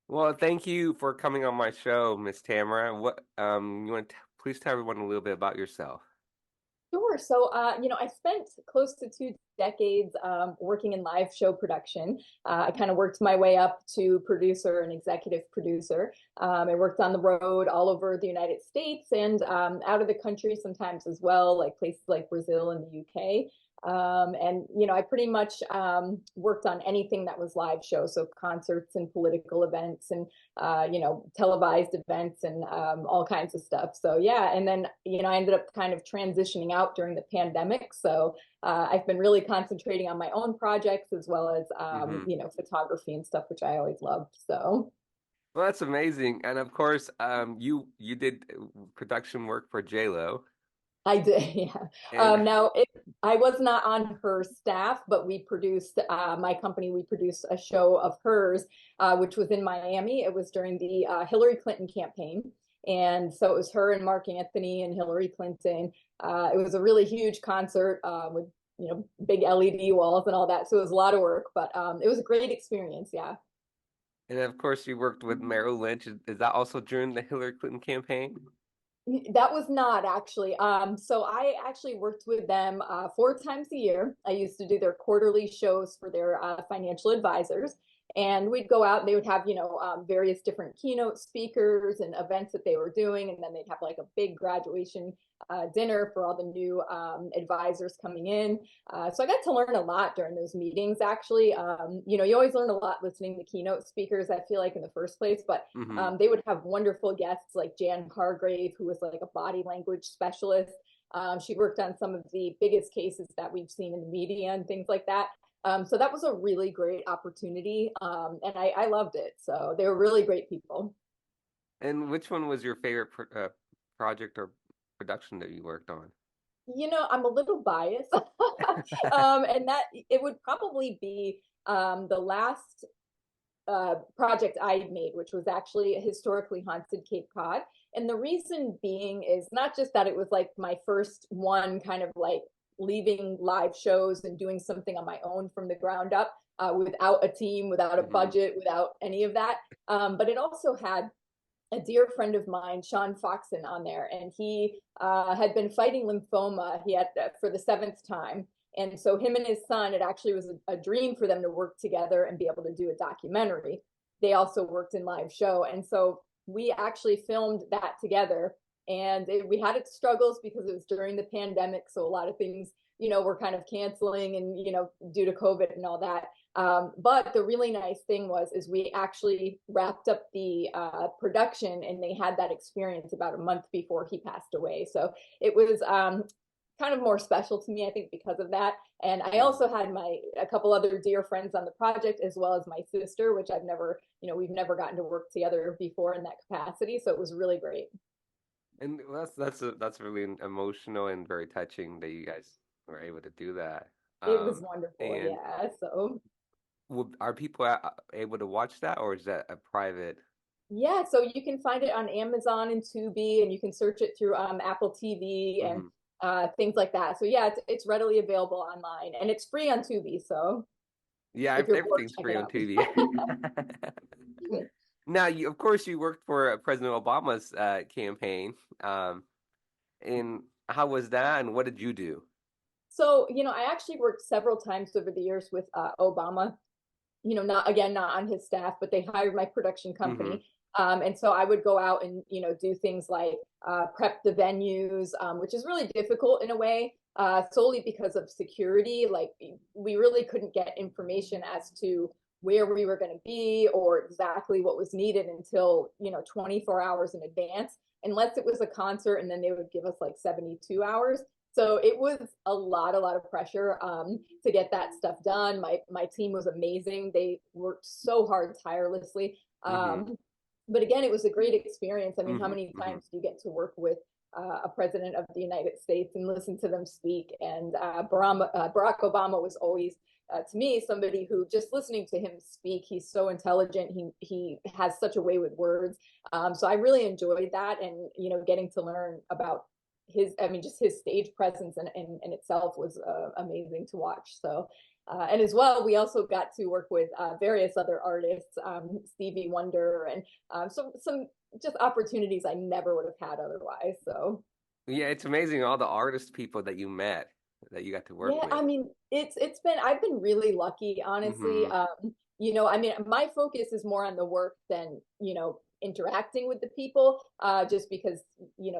Well, thank you for coming on my show, Miss Tamara. You want to please tell everyone a little bit about yourself? Sure. I spent close to 2 decades working in live show production. I kind of worked my way up to producer and executive producer. I worked on the road all over the United States and out of the country sometimes as well, like places like Brazil and the UK. I pretty much worked on anything that was live show, so concerts and political events and televised events and all kinds of stuff. So yeah, and then I ended up kind of transitioning out during the pandemic. So I've been really concentrating on my own projects as well as Hmm. photography and stuff, which I always loved. So Well, that's amazing. And of course, you did production work for J-Lo. I did, yeah. And I was not on her staff, but we produced, my company, we produced a show of hers, which was in Miami. It was during the Hillary Clinton campaign. And so it was her and Mark Anthony and Hillary Clinton. It was a really huge concert with, big LED walls and all that. So it was a lot of work, but it was a great experience. Yeah. and of course, you worked with Merrill Lynch. Is that also during the Hillary Clinton campaign? That was not actually. So I actually worked with them 4 times a year. I used to do their quarterly shows for their financial advisors, and we'd go out and they would have, various different keynote speakers and events that they were doing, and then they'd have like a big graduation dinner for all the new advisors coming in. So I got to learn a lot during those meetings. Actually, you always learn a lot listening to keynote speakers. I feel like in the first place, but Hmm. they would have wonderful guests like Jan Hargrave, who was like a body language specialist. She worked on some of the biggest cases that we've seen in the media and things like that. So that was a really great opportunity, and I loved it. So they were really great people. And which one was your favorite project or production that you worked on? I'm a little biased, and that it would probably be the last project I made, which was actually a historically haunted Cape Cod. And the reason being is not just that it was like my first one kind of like leaving live shows and doing something on my own from the ground up without a team, without a Hmm. budget, without any of that. But it also had a dear friend of mine, Sean Foxon, on there, and he had been fighting lymphoma. He had for the seventh time, and so him and his son, it actually was a dream for them to work together and be able to do a documentary. They also worked in live show, and so we actually filmed that together. And we had its struggles because it was during the pandemic, so a lot of things, were kind of canceling, and due to COVID and all that. But the really nice thing is we actually wrapped up the production, and they had that experience about a month before he passed away. So it was kind of more special to me, I think, because of that. And I also had a couple other dear friends on the project, as well as my sister, which we've never gotten to work together before in that capacity. So it was really great. And that's really emotional and very touching that you guys were able to do that. It was wonderful, And yeah. So are people able to watch that, or is that a private? yeah, so you can find it on Amazon and Tubi, and you can search it through Apple TV and Hmm. things like that. So yeah, it's readily available online, and it's free on Tubi. So Yeah, if you're bored, everything's check free it on out. TV. Now, of course, you worked for President Obama's campaign. And how was that, and what did you do? So I actually worked several times over the years with Obama. Not on his staff, but they hired my production Hmm. company. And so I would go out and, do things like prep the venues, which is really difficult in a way, solely because of security. Like we really couldn't get information as to where we were going to be or exactly what was needed until, 24 hours in advance, unless it was a concert and then they would give us like 72 hours. So it was a lot of pressure to get that stuff done. My team was amazing. They worked so hard, tirelessly. Hmm. But again, it was a great experience. I mean, how Hmm. many Hmm. times do you get to work with a president of the United States and listen to them speak? And Barack Obama was always, to me, somebody who just listening to him speak, he's so intelligent. He has such a way with words. So I really enjoyed that, and getting to learn about just his stage presence in itself was amazing to watch. So And as well, we also got to work with various other artists, Stevie Wonder, and some just opportunities I never would have had otherwise. So Yeah, it's amazing all the artist people that you met that you got to work yeah, I with. mean, it's been I've been really lucky, honestly. Hmm. I mean, my focus is more on the work than, interacting with the people, just because,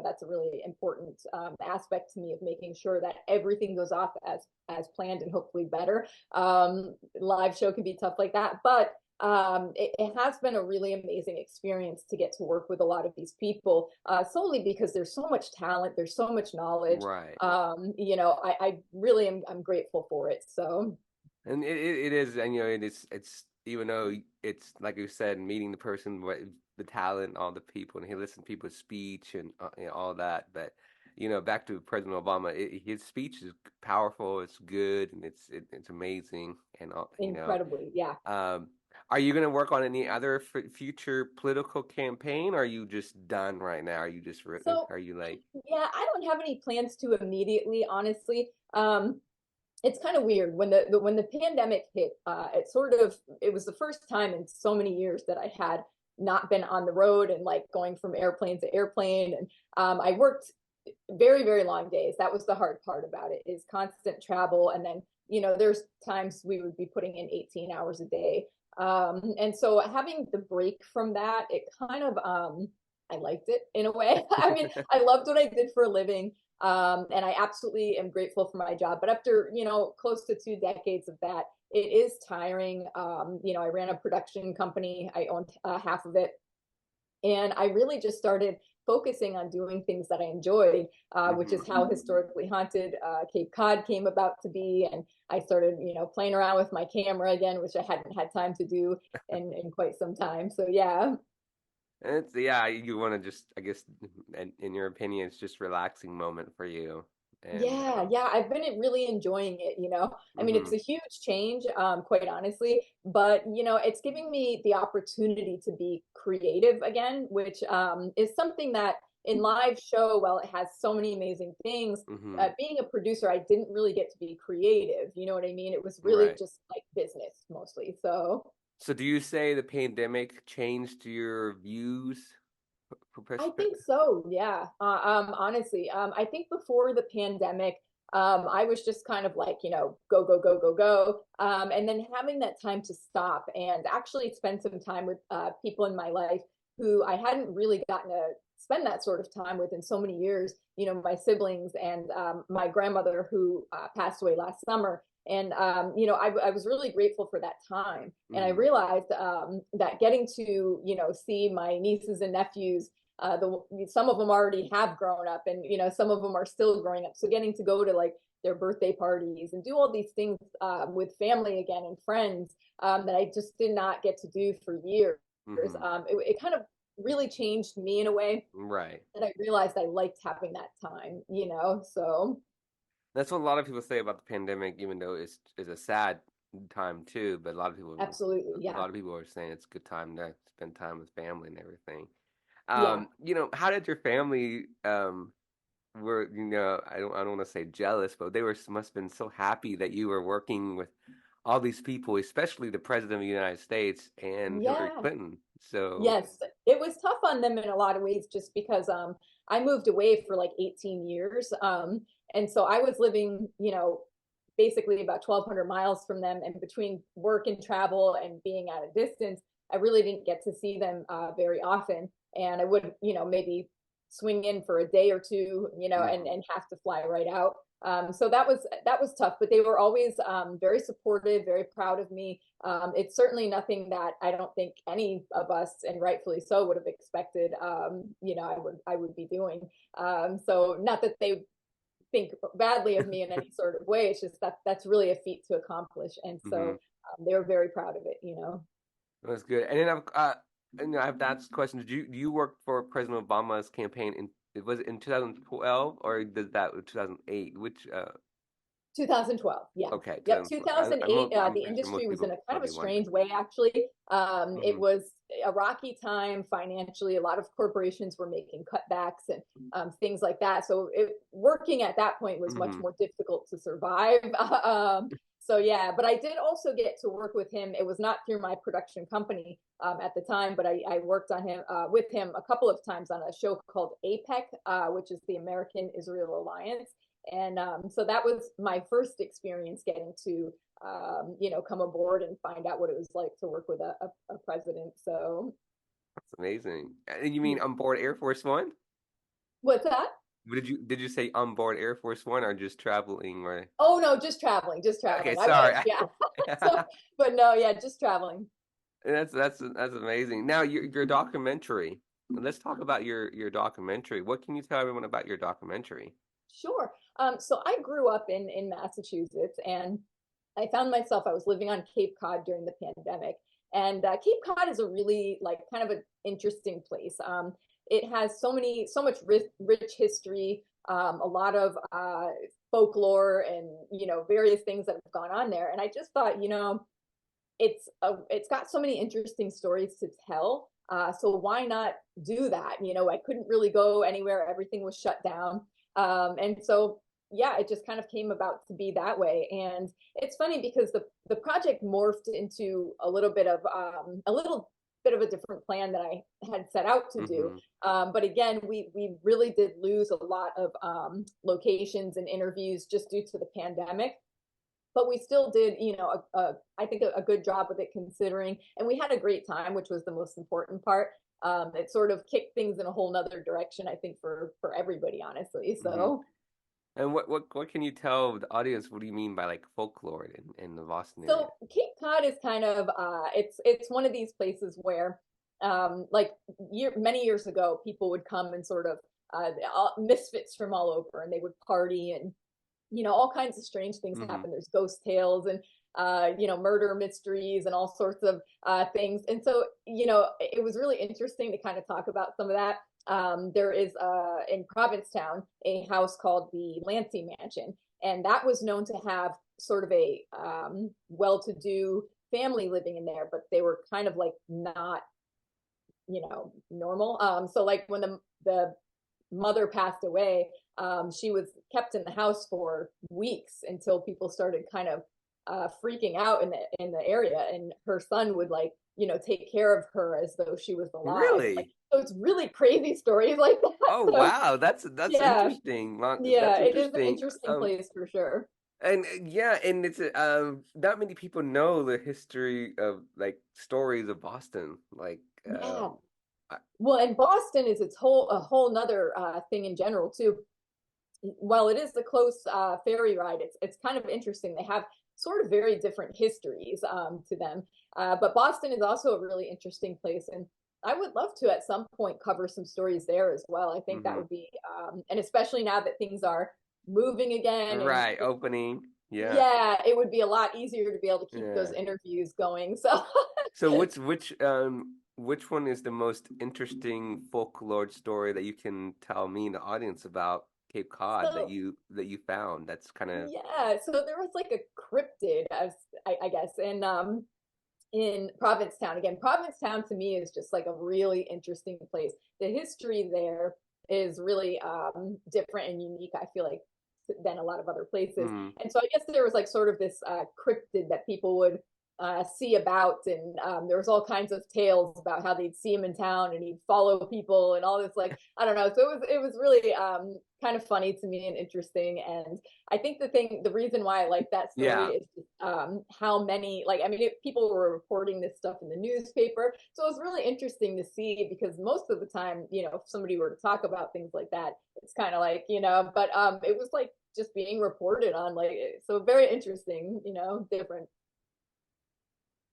that's a really important aspect to me of making sure that everything goes off as planned and hopefully better. Live show can be tough like that, but it has been a really amazing experience to get to work with a lot of these people, solely because there's so much talent, there's so much knowledge. Right. I really I'm grateful for it. So And it is, and it's even though it's like you said, meeting the person, what the talent, all the people, and he listened to people's speech and all that. But back to President Obama, his speech is powerful, it's good, and it's amazing, and incredibly, yeah. um, are you going to work on any other future political campaign? Or are you just done right now? Are you just So are you like, yeah, I don't have any plans to immediately, honestly. It's kind of weird when when the pandemic hit. It was the first time in so many years that I had not been on the road and like going from airplane to airplane, and I worked very, very long days. That was the hard part about it, is constant travel. And then, there's times we would be putting in 18 hours a day. And so having the break from that, it kind of, I liked it in a way. I mean, I loved what I did for a living. And I absolutely am grateful for my job. But after, close to 2 decades of that, it is tiring. I ran a production company. I owned half of it. And I really just started focusing on doing things that I enjoyed, which hmm is how historically haunted Cape Cod came about to be. And I started, playing around with my camera again, which I hadn't had time to do in quite some time. So yeah, It's yeah, you want to just, I guess, in your opinion, it's just relaxing moment for you. And yeah, I've been really enjoying it. I mean, it's hmm a huge change, quite honestly, but it's giving me the opportunity to be creative again, which is something that in live show, well, it has so many amazing things. hmm Being a producer, I didn't really get to be creative. You know what I mean? It was really right. just like business mostly. So So do you say the pandemic changed your views for I think so. Yeah. Honestly, I think before the pandemic, I was just kind of like, go, go, go, go, go. And then having that time to stop and actually spend some time with people in my life who I hadn't really gotten to spend that sort of time with in so many years, my siblings and my grandmother who passed away last summer. And, I was really grateful for that time. And I hmm realized that getting to, see my nieces and nephews, some of them already have grown up, and some of them are still growing up, so getting to go to like their birthday parties and do all these things with family again and friends, that I just did not get to do for years. hmm It kind of really changed me in a way right. that I realized I liked having that time, so That's what a lot of people say about the pandemic, even though it's a sad time too. But absolutely, a yeah, lot of people are saying it's a good time to spend time with family and everything. yeah. How did your family were I don't want to say jealous, but they must have been so happy that you were working with all these people, especially the President of the United States and Hillary Yeah. Clinton. So, Yes, it was tough on them in a lot of ways just because I moved away for like 18 years. And so I was living, basically about 1,200 miles from them, and between work and travel and being at a distance, I really didn't get to see them very often. And I would, maybe swing in for a day or two, and mhm. have to fly right out. So that was tough, but they were always very supportive, very proud of me. It's certainly nothing that I don't think any of us, and rightfully so, would have expected. I would be doing. So not that they think badly of me in any sort of way. It's just that's really a feat to accomplish, and Mhm. so they were very proud of it. That's good. And then I have to ask the question: do you work for President Obama's campaign was it in 2012 or did that in 2008? Which 2012, yeah. okay, Yep, 2012. 2008, I'm the pretty sure industry most was in people a kind of a probably wonder. strange way, actually. It Hmm was a rocky time financially. A lot of corporations were making cutbacks and things like that. So working at that point was much hmm more difficult to survive. So yeah, but I did also get to work with him. It was not through my production company at the time, but I worked on him with him a couple of times on a show called APEC, which is the American Israel Alliance. And so that was my first experience getting to come aboard and find out what it was like to work with a president. So That's amazing. And you mean yeah. on board Air Force One? What's that? Did you say on board Air Force One or just traveling or Oh no, just traveling, just okay, traveling. I sorry. wish, yeah. So, but no, yeah, just traveling. That's amazing. Now your documentary. Let's talk about your documentary. What can you tell everyone about your documentary? Sure. So I grew up in Massachusetts, and I found myself, I was living on Cape Cod during the pandemic. And Cape Cod is a really like kind of an interesting place. It has so much rich history, a lot of folklore, and various things that have gone on there. And I just thought, it's got so many interesting stories to tell. So why not do that? I couldn't really go anywhere; everything was shut down, and so yeah, it just kind of came about to be that way. And it's funny because the project morphed into a little bit of a different plan that I had set out to do. Hmm. But again, we really did lose a lot of locations and interviews just due to the pandemic, but we still did, I think a good job with it considering, and we had a great time, which was the most important part. It sort of kicked things in a whole nother direction, I think, for everybody, honestly. Hmm. So, And what can you tell the audience? What do you mean by like folklore in the Boston area? so Cape Cod is kind of, it's one of these places where, like many years ago, people would come and sort of misfits from all over, and they would party, and all kinds of strange things Hmm. happen. There's ghost tales and murder mysteries and all sorts of things. And so it was really interesting to kind of talk about some of that. There is in Provincetown a house called the Lancey Mansion, and that was known to have sort of a well-to-do family living in there, but they were kind of like not normal. So like when the mother passed away, she was kept in the house for weeks until people started kind of freaking out in the area, and her son would like take care of her as though she was alive. Like, Really? so it's really crazy stories like that. Oh So wow, that's yeah, interesting. yeah, That's it is an interesting. interesting place for sure. And yeah, and it's not many people know the history of like stories of Boston. Like Yeah. I, Well, and Boston is a whole nother thing in general too. While it is a close ferry ride, it's kind of interesting. They have sort of very different histories to them. But Boston is also a really interesting place, and I would love to at some point cover some stories there as well. I think that mhm. would be, and especially now that things are moving again, and Right, opening. Yeah. yeah, it would be a lot easier to be able to keep those Yeah. interviews going. So So which one is the most interesting folklore story that you can tell me and the audience about Cape Cod that so you found that's kind of yeah, so there was like a cryptid, as I guess, in Provincetown. Again, Provincetown to me is just like a really interesting place. The history there is really different and unique, I feel like, than a lot of other places. mm, And so I guess there was like sort of this cryptid that people would see about, and there was all kinds of tales about how they'd see him in town and he'd follow people and all this, like, I don't know. So it was really kind of funny to me and interesting. And I think the reason why I like that story yeah. is how many, like, I mean, people were reporting this stuff in the newspaper. So it was really interesting to see, because most of the time, if somebody were to talk about things like that, it's kind of like, but it was like just being reported on, like, so very interesting, different.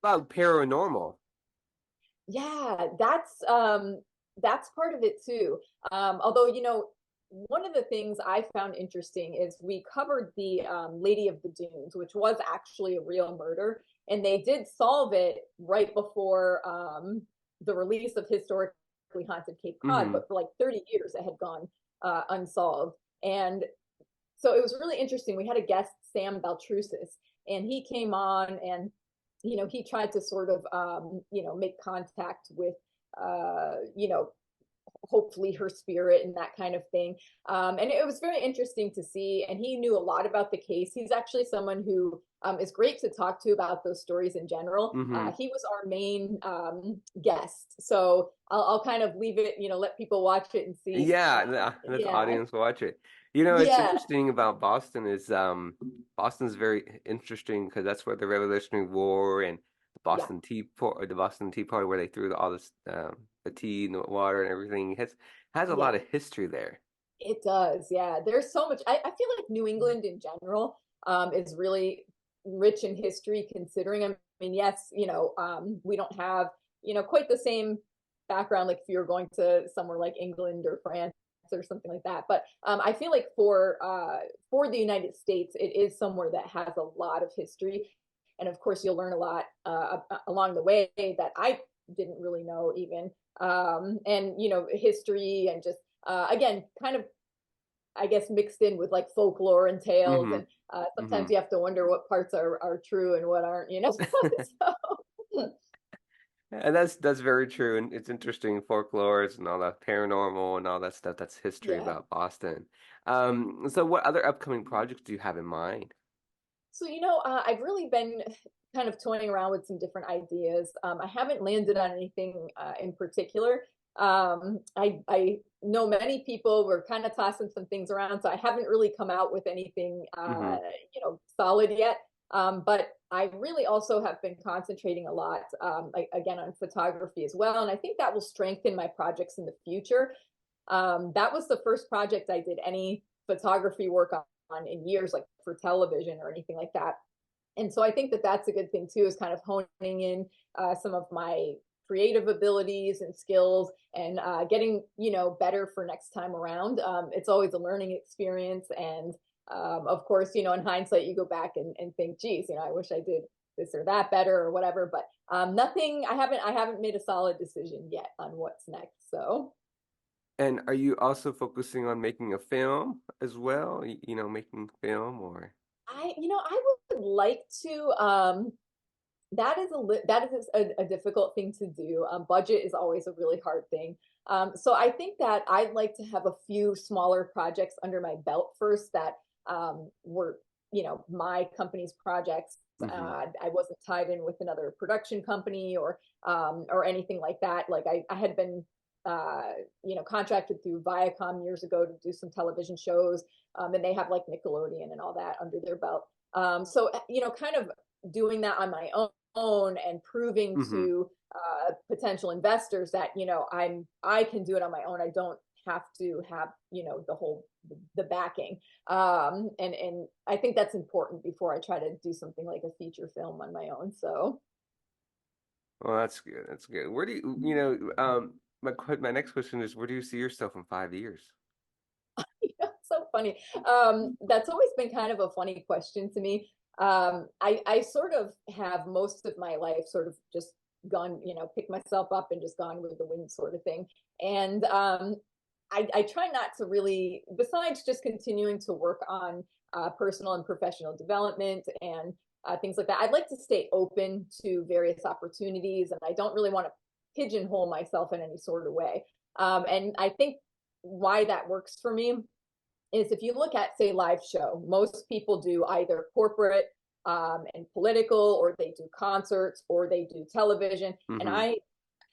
About paranormal. Yeah, that's part of it too. Although, one of the things I found interesting is we covered the Lady of the Dunes, which was actually a real murder, and they did solve it right before the release of Historically Haunted Cape Cod, Hmm. but for like 30 years it had gone unsolved. And so it was really interesting. We had a guest, Sam Baltrusis, and he came on, and he tried to sort of make contact with uh, you know hopefully her spirit and that kind of thing. And it was very interesting to see. And he knew a lot about the case. He's actually someone who is great to talk to about those stories in general. Hmm. He was our main guest. So I'll kind of leave it, let people watch it and see. Yeah, let the Yeah. audience watch it. You know, it's Yeah. interesting about Boston is Boston's very interesting because that's where the Revolutionary War and Yeah. The Boston Tea Party where they threw all this the tea and the water and everything has a lot Yeah. of history there. It does. Yeah. There's so much. I feel like New England in general is really rich in history considering, I mean, yes, we don't have, quite the same background like if you're going to somewhere like England or France or something like that. But I feel like for the United States, it is somewhere that has a lot of history. And of course, you'll learn a lot along the way that I didn't really know even. And, history and just again, kind of, I guess, mixed in with like folklore and tales. Hmm. And Hmm. sometimes you have to wonder what parts are true and what aren't. So, And that's very true, and it's interesting folklores and all that paranormal and all that stuff. That's history yeah. about Boston. So what other upcoming projects do you have in mind? So, I've really been kind of toying around with some different ideas. I haven't landed on anything in particular. I know many people were kind of tossing some things around, so I haven't really come out with anything, Hmm. solid yet. But I really also have been concentrating a lot, again, on photography as well, and I think that will strengthen my projects in the future. That was the first project I did any photography work on in years, like for television or anything like that. And so I think that that's a good thing too, is kind of honing in some of my creative abilities and skills and getting, better for next time around. It's always a learning experience. And of course, in hindsight, you go back and think, geez, I wish I did this or that better or whatever. But nothing, I haven't made a solid decision yet on what's next. So And are you also focusing on making a film as well? Making film or I would like to. That is a difficult thing to do. Budget is always a really hard thing. So I think that I'd like to have a few smaller projects under my belt first that were, my company's projects. hmm. I wasn't tied in with another production company or anything like that. Like I had been contracted through Viacom years ago to do some television shows, and they have like Nickelodeon and all that under their belt. So kind of doing that on my own and proving Hmm. to potential investors that I can do it on my own. I don't have to have the backing, and I think that's important before I try to do something like a feature film on my own. So Well, that's good. That's good. Where do my next question is, where do you see yourself in 5 years? so funny. That's always been kind of a funny question to me. I sort of have most of my life sort of just gone, picked myself up and just gone with the wind sort of thing. And I try not to really, besides just continuing to work on personal and professional development and things like that, I'd like to stay open to various opportunities, and I don't really want to pigeonhole myself in any sort of way. And I think why that works for me is if you look at, say, live show, most people do either corporate and political, or they do concerts, or they do television. And Hmm. I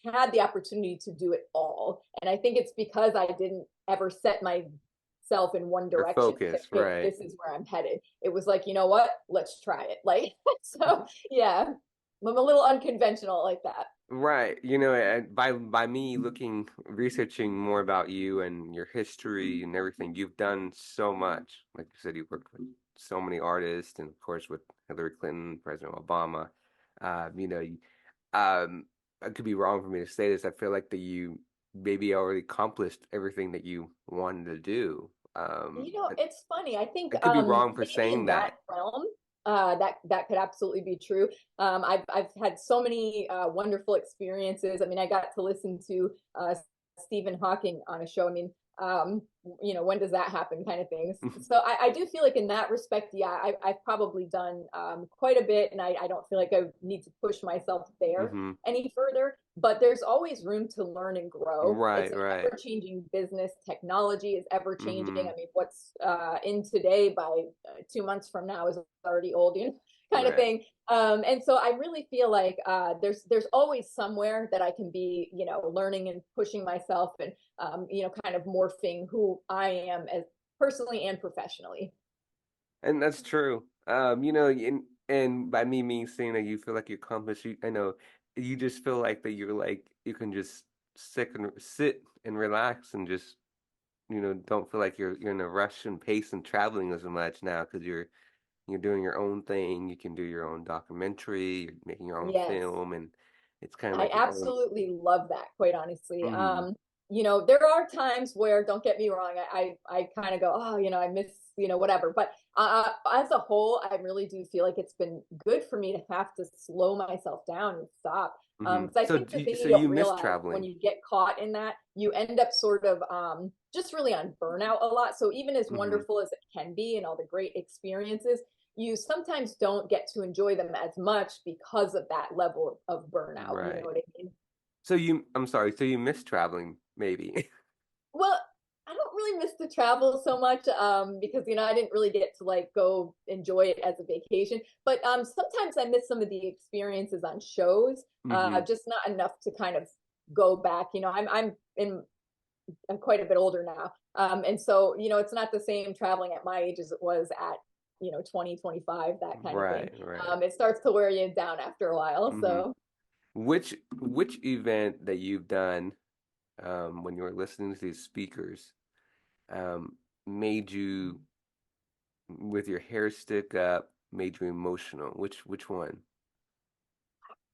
had the opportunity to do it all. And I think it's because I didn't ever set myself in one Your direction to, focus, hey, right? this is where I'm headed. It was like, you know what? Let's try it. Like, so yeah, I'm a little unconventional like that. Right. And by me researching more about you and your history and everything, you've done so much. Like you said, you've worked with so many artists, and of course with Hillary Clinton, President Obama. Um, you know, you- it could be wrong for me to say this. I feel like that you maybe already accomplished everything that you wanted to do. But It's funny. I think I could be wrong for maybe saying in that that. realm, that could absolutely be true. I've had so many wonderful experiences. I mean, I got to listen to Stephen Hawking on a show. I mean, when does that happen, kind of things. So I do feel like in that respect, yeah, I've probably done quite a bit, and I don't feel like I need to push myself there Hmm. any further. but there's always room to learn and grow. It's Right, an right. ever-changing business. Technology is ever changing. Mm-hmm. I mean, what's in today by 2 months from now is already old, kind of Right. thing. And so I really feel like there's always somewhere that I can be, learning and pushing myself and kind of morphing who I am as personally and professionally. And that's true. And by me means saying that you feel like you accomplished, I know you just feel like that you're like you can just sit and relax and just don't feel like you're in a rush and pace and traveling as much now because you're doing your own thing. You can do your own documentary. You're making your own Yes. film, and it's kind of I like your own. absolutely love that, quite honestly. Hmm. There are times where, don't get me wrong, I kind of go, oh, I miss, whatever. But as a whole, I really do feel like it's been good for me to have to slow myself down and stop. Hmm. Because I So think the thing so you you don't miss realize when traveling. you get caught in that, you end up sort of just really on burnout a lot. So even as Hmm. wonderful as it can be and all the great experiences, you sometimes don't get to enjoy them as much because of that level of burnout. You know Right. what I mean? I'm sorry. So you miss traveling, maybe. Well, I don't really miss the travel so much because I didn't really get to like go enjoy it as a vacation. But sometimes I miss some of the experiences on shows, Hmm. just not enough to kind of go back. I'm quite a bit older now, and so it's not the same traveling at my age as it was at 20, 25, that kind of thing. Right, right. It starts to wear you down after a while. Hmm. So Which event that you've done when you were listening to these speakers um, made you with your hair stick up, made you emotional? Which one?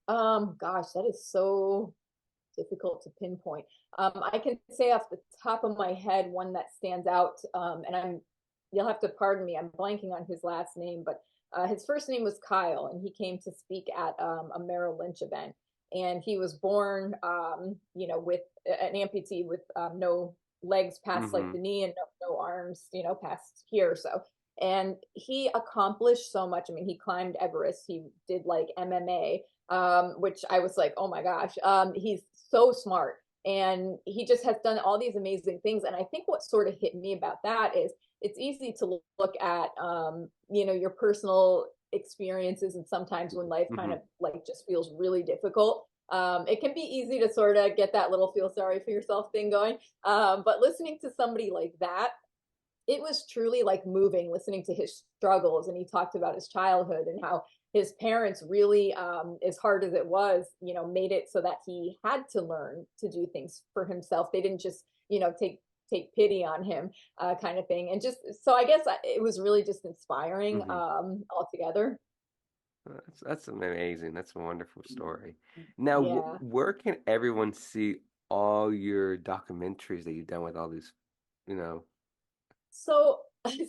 gosh, that is so difficult to pinpoint. I can say off the top of my head one that stands out, and you'll have to pardon me, I'm blanking on his last name, but his first name was Kyle, and he came to speak at a Merrill Lynch event. And he was born, with an amputee with no legs past like Hmm. the knee and no arms, past here. So, and he accomplished so much. I mean, he climbed Everest, he did like MMA, which I was like, oh my gosh, he's so smart. And he just has done all these amazing things. And I think what sort of hit me about that is it's easy to look at, your personal experiences. And sometimes when life kind Hmm. of like just feels really difficult, it can be easy to sort of get that little feel sorry for yourself thing going. But listening to somebody like that, it was truly like moving listening to his struggles, and he talked about his childhood and how his parents really, as hard as it was, made it so that he had to learn to do things for himself. They didn't just take pity on him, kind of thing. And just so I guess it was really just inspiring, Hmm. altogether. That's amazing. That's a wonderful story. Now, Yeah. where can everyone see all your documentaries that you've done with all these, you know? So,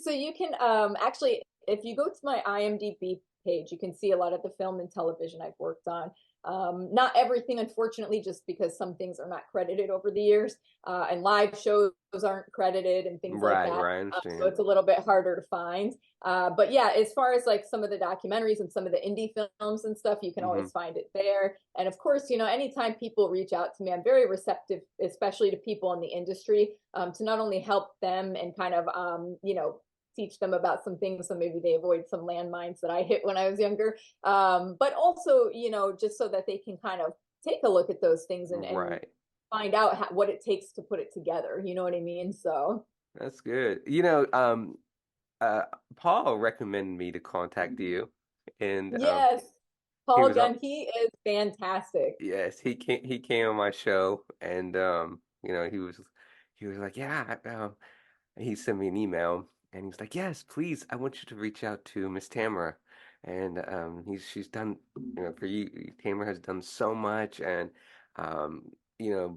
so you can actually, if you go to my IMDb page, you can see a lot of the film and television I've worked on. Not everything, unfortunately, just because some things are not credited over the years, and live shows aren't credited and things like Right, that. right, I So understand. it's a little bit harder to find. But yeah, as far as like some of the documentaries and some of the indie films and stuff, you can Hmm. always find it there. And of course, anytime people reach out to me, I'm very receptive, especially to people in the industry, to not only help them and kind of, teach them about some things so maybe they avoid some landmines that I hit when I was younger. But also, just so that they can kind of take a look at those things and Right. find out what it takes to put it together. You know what I mean? So, That's good. Uh, Paul recommended me to contact you, and yes, he Paul was on. Gunn, he is fantastic. Yes, he came on my show, and he was like, yeah, he sent me an email, and he's like, yes, please, I want you to reach out to Miss Tamara, and she's done, for you, Tamara has done so much, and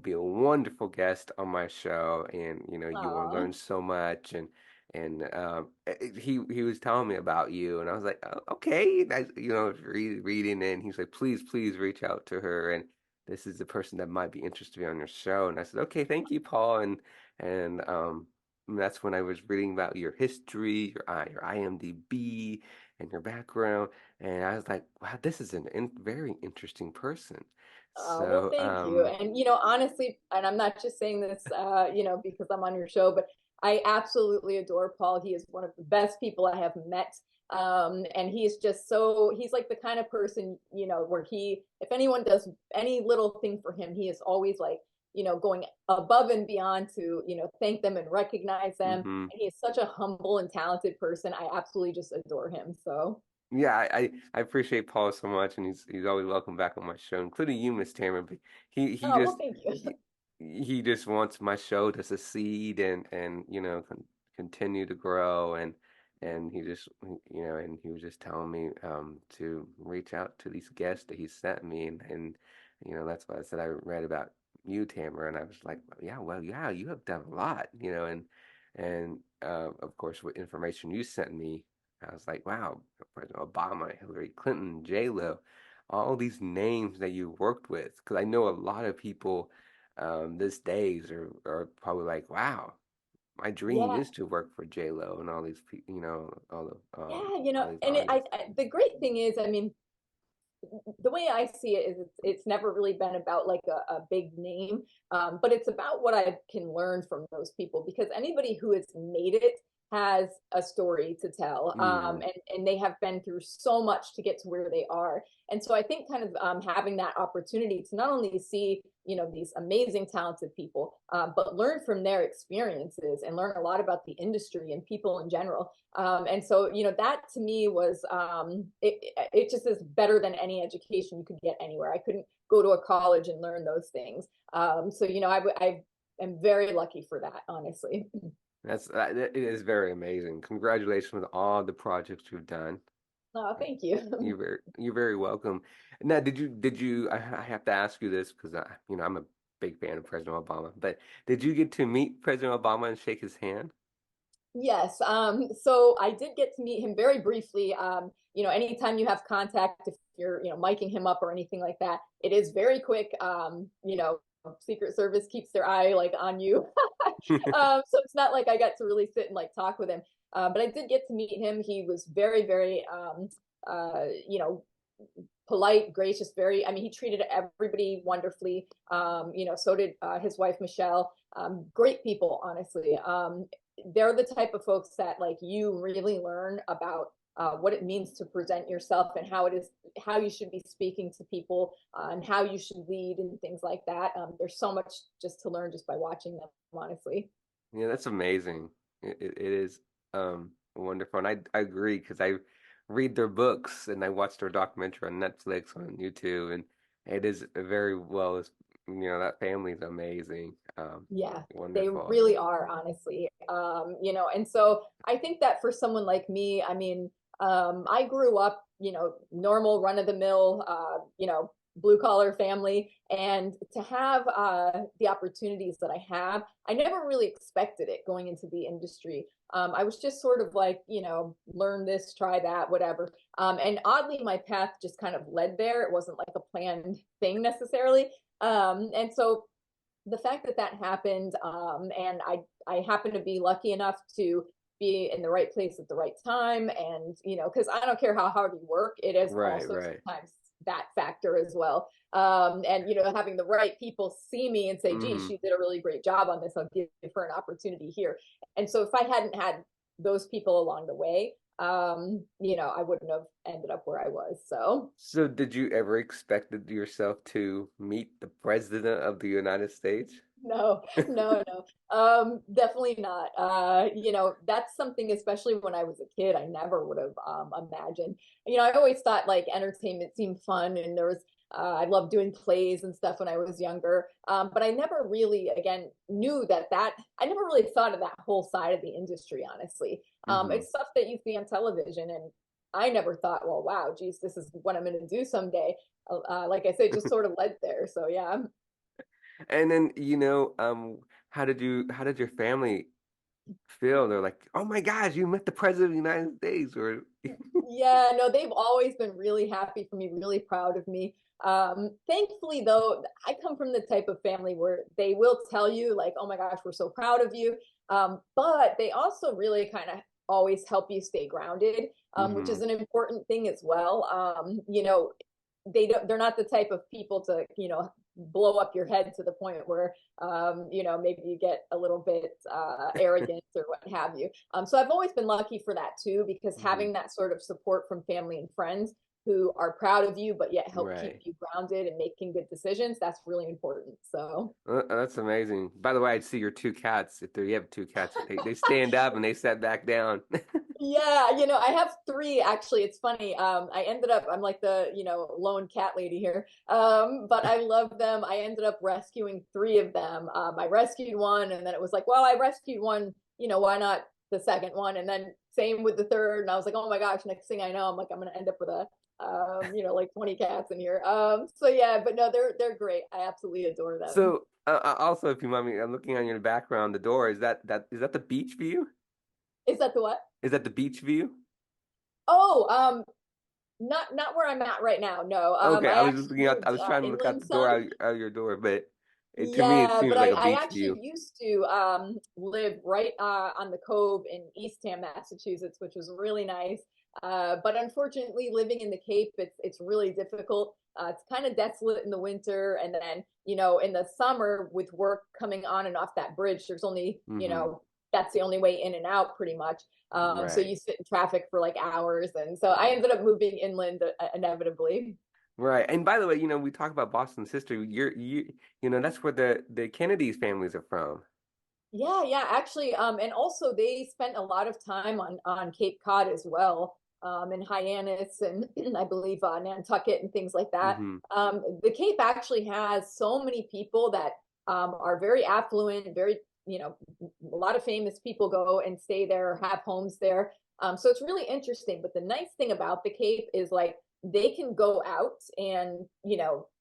be a wonderful guest on my show, and you will Aw. learn so much, and he was telling me about you, and I was like, oh, okay, reading it, and he's like, please reach out to her, and this is the person that might be interested on your show, and I said, okay, thank you, Paul, and that's when I was reading about your history, your IMDb, and your background, and I was like, wow, this is very interesting person. Well, So, thank you. And, honestly, and I'm not just saying this, because I'm on your show, but I absolutely adore Paul. He is one of the best people I have met. And he's just he's like the kind of person, where if anyone does any little thing for him, he is always like, going above and beyond to, thank them and recognize them. mhm. And he is such a humble and talented person. I absolutely just adore him. So, Yeah, I appreciate Paul so much, and he's always welcome back on my show, including you, Miss Tamara. But he oh, well, just thank you. he just wants my show to succeed and continue to grow, and and he was just telling me to reach out to these guests that he sent me, and that's why I said I read about you, Tamara, and I was like, yeah, well, yeah, you have done a lot, and of course with information you sent me. I was like, wow, President Obama, Hillary Clinton, J-Lo, all these names that you worked with. Because I know a lot of people these days are probably like, wow, my dream Yeah. is to work for J-Lo and all these people, Yeah, all these and artists. the great thing is, I mean, the way I see it is it's never really been about like a big name, but it's about what I can learn from those people because anybody who has made it has a story to tell, Mm, and they have been through so much to get to where they are. And so I think kind of having that opportunity to not only see these amazing talented people, but learn from their experiences and learn a lot about the industry and people in general. And so, that to me was, it just is better than any education you could get anywhere. I couldn't go to a college and learn those things. So, I am very lucky for that, honestly. it is very amazing. Congratulations with all the projects you've done. Oh, thank you. You're very welcome. Now, I have to ask you this because I'm a big fan of President Obama, but did you get to meet President Obama and shake his hand? Yes. So I did get to meet him very briefly. Anytime you have contact, if you're, miking him up or anything like that, it is very quick. Secret Service keeps their eye like on you. So it's not like I got to really sit and like talk with him. But I did get to meet him. He was very, very, polite, gracious, I mean, he treated everybody wonderfully. So did his wife, Michelle. Great people, honestly. They're the type of folks that like you really learn about what it means to present yourself and how you should be speaking to people, and how you should lead and things like that. There's so much just to learn just by watching them, honestly. Yeah, that's amazing. It is wonderful, and I agree because I read their books and I watch their documentary on Netflix on YouTube, and it is very well. That family is amazing. Yeah, they Wonderful. really are, honestly. And so I think that for someone like me, I mean, I grew up, normal run of the mill, blue collar family. And to have the opportunities that I have, I never really expected it going into the industry. I was just sort of like, learn this, try that, whatever. And oddly, my path just kind of led there. It wasn't like a planned thing necessarily. And so the fact that that happened, and I happen to be lucky enough to be in the right place at the right time, and because I don't care how hard you work, it is Right, also right. sometimes that factor as well. And having the right people see me and say, "Gee, Hmm. she did a really great job on this. I'll give her an opportunity here." And so if I hadn't had those people along the way, I wouldn't have ended up where I was. So So, did you ever expected yourself to meet the President of the United States? no, no, no. Definitely not. That's something, especially when I was a kid, I never would have imagined. I always thought like entertainment seemed fun, and I loved doing plays and stuff when I was younger. But I never really, again, knew that I never really thought of that whole side of the industry, honestly. Hmm. It's stuff that you see on television, and I never thought, well, wow, geez, this is what I'm going to do someday. Like I said, just sort of led there. So yeah. And then, how did your family feel? They're like, "Oh my gosh, you met the President of the United States," or Yeah, no, they've always been really happy for me, really proud of me. Thankfully, though, I come from the type of family where they will tell you, like, oh my gosh, we're so proud of you. But they also really kind of always help you stay grounded, which hmm is an important thing as well. they're not the type of people to, blow up your head to the point where, maybe you get a little bit arrogant or what have you. So I've always been lucky for that too, because Hmm. having that sort of support from family and friends who are proud of you, but yet help keep Right. you grounded and making good decisions, that's really important. So That's amazing. By the way, I see your two cats. If you have two cats, they stand up and they sit back down. yeah, I have three actually. It's funny. I'm like the, lone cat lady here. But I love them. I ended up rescuing three of them. I rescued one and then it was like, well, I rescued one, why not the second one? And then same with the third. And I was like, oh my gosh, next thing I know, I'm like, I'm gonna end up with like 20 cats in here. So yeah, but no, they're great. I absolutely adore them. So, also, if you mind me, I'm looking on your background, the door, is that the beach view? Is that the what? Is that the beach view? Oh, not where I'm at right now. No. Okay, I I was just actually looking out. I moved was trying to look out inland the door some. out your door, but to me it Yeah, seems but like a I beach actually view. used to live right on the Cove in Eastham, Massachusetts, which was really nice. But unfortunately, living in the Cape, it's really difficult. It's kind of desolate in the winter, and then in the summer with work coming on and off that bridge, there's only Hmm. that's the only way in and out pretty much. So Right. you sit in traffic for like hours, and so I ended up moving inland inevitably. Right. And by the way, we talk about Boston's history. That's where the Kennedys families are from. Yeah, yeah, actually, and also they spent a lot of time on Cape Cod as well, in Hyannis and I believe Nantucket and things like that. Hmm. The Cape actually has so many people that are very affluent, very, a lot of famous people go and stay there, have homes there. So it's really interesting. But the nice thing about the Cape is like they can go out and,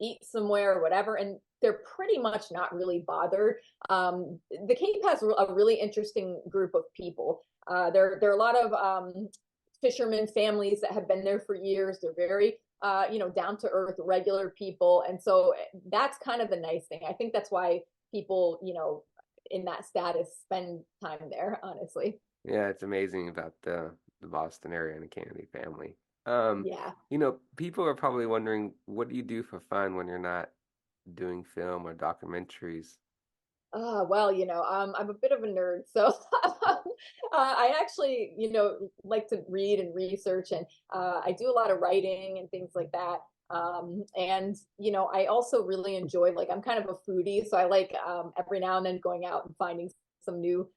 eat somewhere or whatever, and they're pretty much not really bothered. The Cape has a really interesting group of people. There are a lot of fishermen families that have been there for years. They're very down to earth, regular people, and so that's kind of the nice thing. I think that's why people in that status spend time there. Honestly, Yeah, it's amazing about the Boston area and the Kennedy family. yeah. People are probably wondering, what do you do for fun when you're not doing film or documentaries? Well, I'm a bit of a nerd, so I actually, like to read and research, and I do a lot of writing and things like that. And I also really enjoy, like, I'm kind of a foodie, so I like every now and then going out and finding some new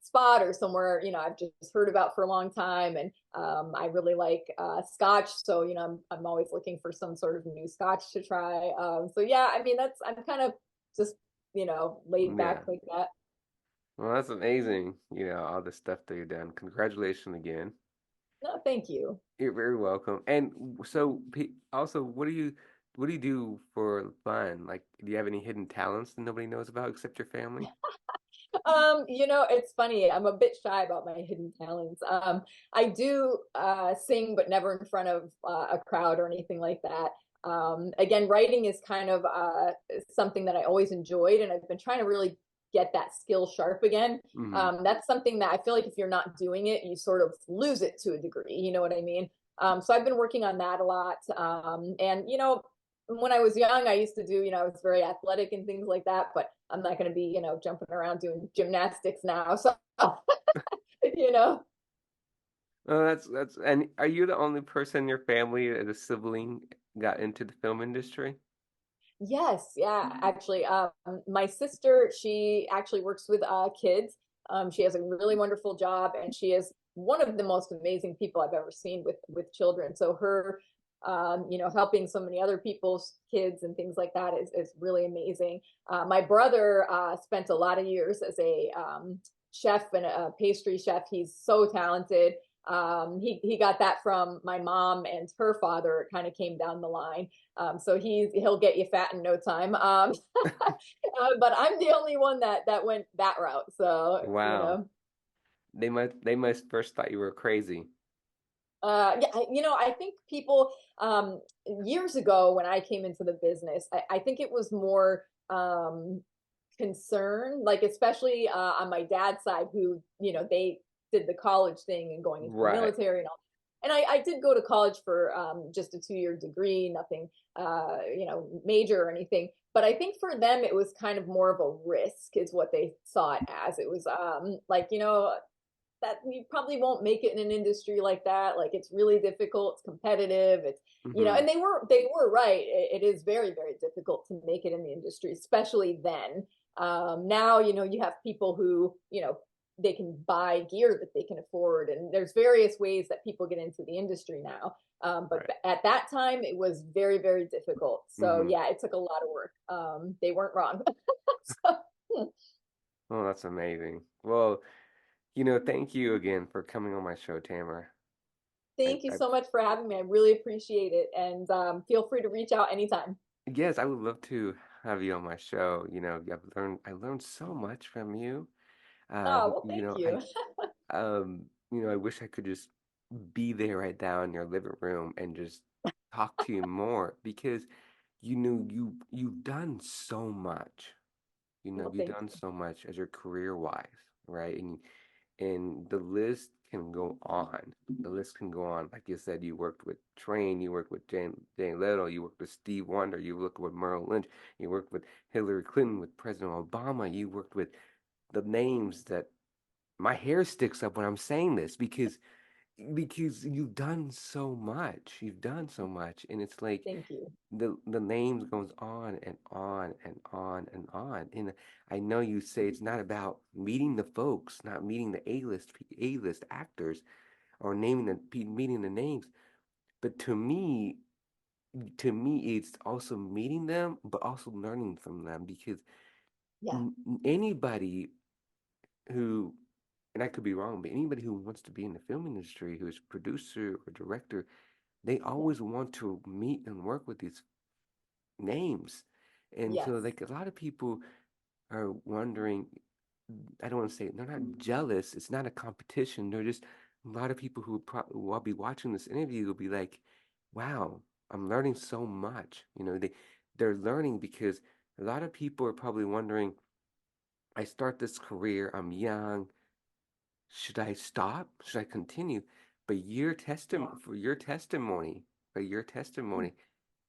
spot or somewhere I've just heard about for a long time, and I really like Scotch, so I'm always looking for some sort of new Scotch to try. So yeah, I mean I'm kind of just laid back Yeah. like that. Well, that's amazing, all the stuff that you've done. Congratulations again. No, thank you. You're very welcome. And so, also, what do you do for fun? Like, do you have any hidden talents that nobody knows about except your family? It's funny. I'm a bit shy about my hidden talents. I do sing, but never in front of a crowd or anything like that. Again, writing is kind of something that I always enjoyed, and I've been trying to really get that skill sharp again. Hmm. That's something that I feel like if you're not doing it, you sort of lose it to a degree. You know what I mean? So I've been working on that a lot. And when I was young, I used to do, I was very athletic and things like that, but I'm not going to be, jumping around doing gymnastics now. So, you know, Oh, and are you the only person in your family as a sibling got into the film industry? yes, yeah, actually, my sister, she actually works with kids. She has a really wonderful job, and she is one of the most amazing people I've ever seen with children. So her, helping so many other people's kids and things like that is really amazing. My brother spent a lot of years as a chef and a pastry chef. He's so talented. He got that from my mom and her father. It kind of came down the line. So he'll get you fat in no time. But I'm the only one that went that route. So Wow. They must first thought you were crazy. yeah, I think people years ago when I came into the business, I think it was more concern, like especially on my dad's side, who they did the college thing and going into the Right. military and all. And I did go to college for just a 2 year degree, nothing, major or anything. But I think for them, it was kind of more of a risk, is what they saw it as. It was like, that you probably won't make it in an industry like that. Like it's really difficult, it's competitive, it's Hmm. and they were right. It is very, very difficult to make it in the industry, especially then. Now, you have people who, they can buy gear that they can afford, and there's various ways that people get into the industry now. But Right. at that time, it was very, very difficult. So Hmm. yeah, it took a lot of work. They weren't wrong. So, Oh, that's amazing. Well, thank you again for coming on my show, Tamara. thank you I so much for having me. I really appreciate it. And feel free to reach out anytime. yes, I would love to have you on my show. I learned so much from you. Oh, well, thank you. I wish I could just be there right now in your living room and just talk to you more because you've done so much. Well, You've thank done you. so much as your career wise, right? And the list can go on. The list can go on. Like you said, you worked with Train, you worked with Jane Little, you worked with Steve Wonder, you worked with Merrill Lynch, you worked with Hillary Clinton, with President Obama, you worked with the names that my hair sticks up when I'm saying this because you've done so much. You've done so much, and it's like Thank you. the names goes on and on and on and on. And I know you say it's not about meeting the folks, not meeting the A-list actors or meeting the names, but to me it's also meeting them, but also learning from them because Yeah. anybody who, and I could be wrong, but anybody who wants to be in the film industry, who's a producer or director, they Yeah. always want to meet and work with these names. And so, Yes. like, a lot of people are wondering, I don't want to say they're not jealous, it's not a competition. They're just a lot of people who I'll be watching this interview will be like, wow, I'm learning so much. They're learning because a lot of people are probably wondering, I start this career, I'm young. Should I stop? Should I continue? But your testimony,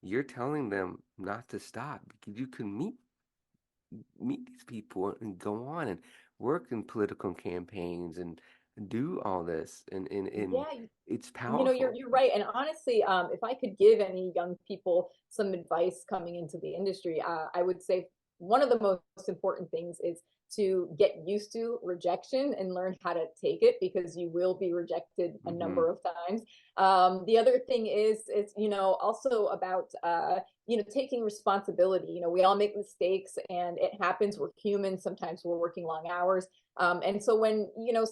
you're telling them not to stop because you can meet these people and go on and work in political campaigns and do all this and Yeah, it's you're powerful. you're right. And honestly, if I could give any young people some advice coming into the industry, I would say one of the most important things is to get used to rejection and learn how to take it, because you will be rejected a Hmm. number of times. The other thing is it's also about taking responsibility. We all make mistakes and it happens. We're human. Sometimes we're working long hours. And so when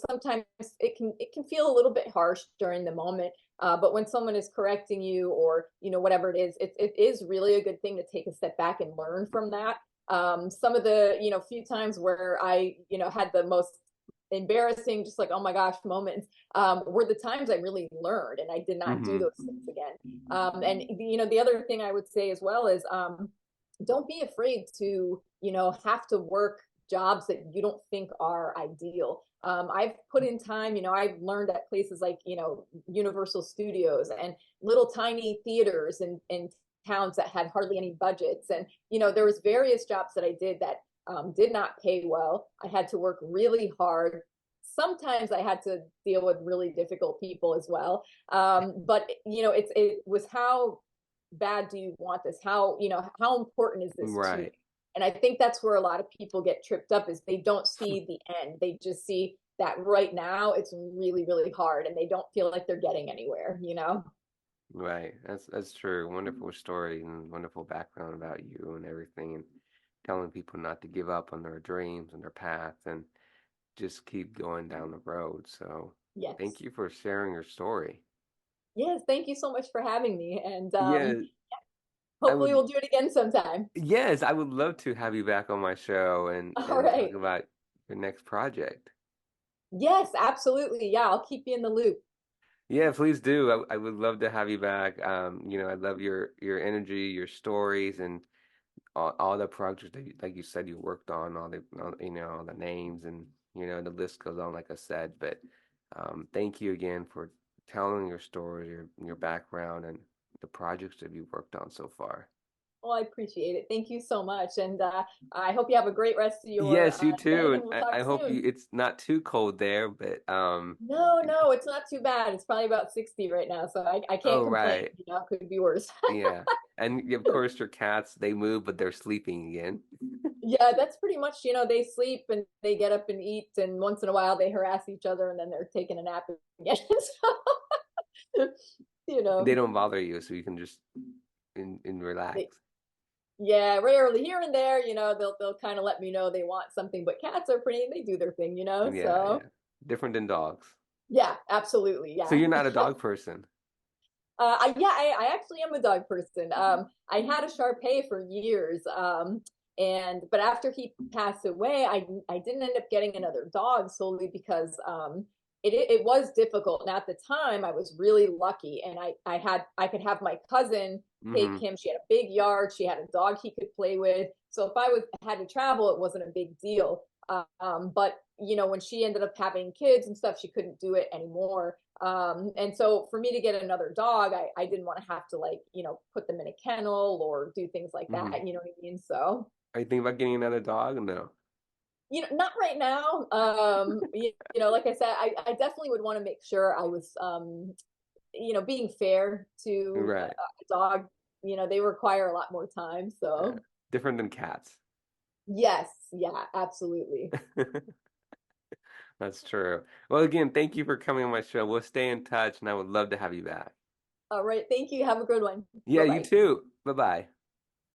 sometimes it can feel a little bit harsh during the moment, but when someone is correcting you, or whatever it is, it is really a good thing to take a step back and learn from that. Some of the few times where I had the most embarrassing, just like oh my gosh moments, were the times I really learned and I did not do Hmm. those things again. And the other thing I would say as well is don't be afraid to have to work jobs that you don't think are ideal. I've put in time. I've learned at places like Universal Studios and little tiny theaters and towns that had hardly any budgets. And there was various jobs that I did that did not pay well. I had to work really hard. Sometimes I had to deal with really difficult people as well. But it was how bad do you want this? How important is this to you? Right. And I think that's where a lot of people get tripped up, is they don't see the end. They just see that right now it's really, really hard and they don't feel like they're getting anywhere. Right. That's true. Wonderful story and wonderful background about you and everything and telling people not to give up on their dreams and their path and just keep going down the road. So thank Yes. you for sharing your story. Yes. Thank you so much for having me. And Yeah, I hopefully would, we'll do it again sometime. yes, I would love to have you back on my show All and talk right. about your next project. Yes, absolutely. Yeah, I'll keep you in the loop. Yeah, please do. I would love to have you back. I love your energy, your stories, and all the projects that like you said you worked on, all the names and the list goes on, like I said. But thank you again for telling your story, your background, and the projects that you've worked on so far. Well, I appreciate it. Thank you so much. And I hope you have a great rest of your Yes, you too. day, And and we'll talk I hope soon. it's not too cold there, but No, no, it's not too bad. It's probably about 60 right now, so I can't oh complain. right. It could be worse. Yeah. And of course your cats, they move, but they're sleeping again. Yeah, that's pretty much, they sleep and they get up and eat, and once in a while they harass each other, and then they're taking a nap again. So, you They know, don't bother you, so you can just relax. they, yeah, rarely here and there, they'll kind of let me know they want something, but cats are pretty, they do their thing. Yeah, So yeah. Different than dogs. yeah, absolutely. So Yeah. you're not a dog person. I actually am a dog person. I had a Shar for years. But after he passed away, I didn't end up getting another dog solely because it was difficult. And at the time, I was really lucky, and I could have my cousin take Hmm. him. She had a big yard. She had a dog he could play with. So if I was had to travel, it wasn't a big deal. But when she ended up having kids and stuff, she couldn't do it anymore. And so for me to get another dog, I didn't want to have to like, put them in a kennel or do things like Hmm. that. You know what I mean? So, Are you thinking about getting another dog? No. not right now. Like I said, I definitely would want to make sure I was, being fair to Right. a dog. They require a lot more time. Yeah. So, Different than cats. yes, yeah, absolutely. That's true. Well, again, thank you for coming on my show. We'll stay in touch, and I would love to have you back. All right. Thank you. Have a good one. Yeah, Bye you bye. too. Bye bye.